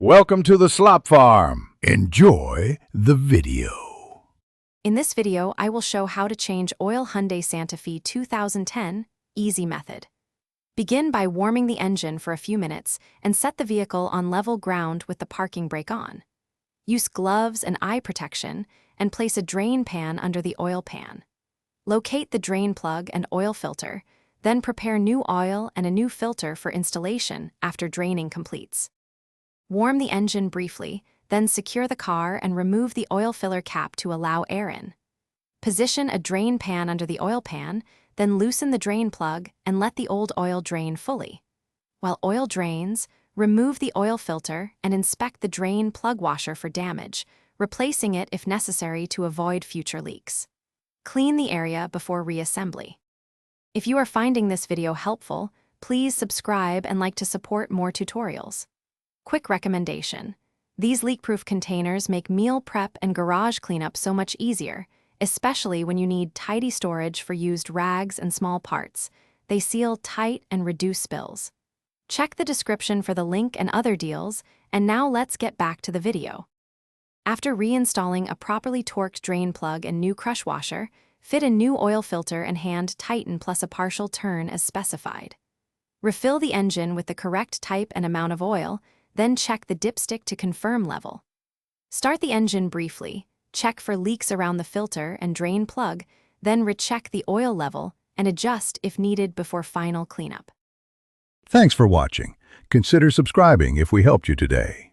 Welcome to the Slop Farm. Enjoy the video. In this video, I will show how to change oil Hyundai Santa Fe 2010 easy method. Begin by warming the engine for a few minutes and set the vehicle on level ground with the parking brake on. Use gloves and eye protection and place a drain pan under the oil pan. Locate the drain plug and oil filter, then prepare new oil and a new filter for installation after draining completes. Warm the engine briefly, then secure the car and remove the oil filler cap to allow air in. Position a drain pan under the oil pan, then loosen the drain plug and let the old oil drain fully. While oil drains, remove the oil filter and inspect the drain plug washer for damage, replacing it if necessary to avoid future leaks. Clean the area before reassembly. If you are finding this video helpful, please subscribe and like to support more tutorials. Quick recommendation: these leak-proof containers make meal prep and garage cleanup so much easier, especially when you need tidy storage for used rags and small parts. They seal tight and reduce spills. Check the description for the link and other deals, and now let's get back to the video. After reinstalling a properly torqued drain plug and new crush washer, fit a new oil filter and hand tighten plus a partial turn as specified. Refill the engine with the correct type and amount of oil, then check the dipstick to confirm level. Start the engine briefly, check for leaks around the filter and drain plug, then recheck the oil level and adjust if needed before final cleanup. Thanks for watching. Consider subscribing if we helped you today.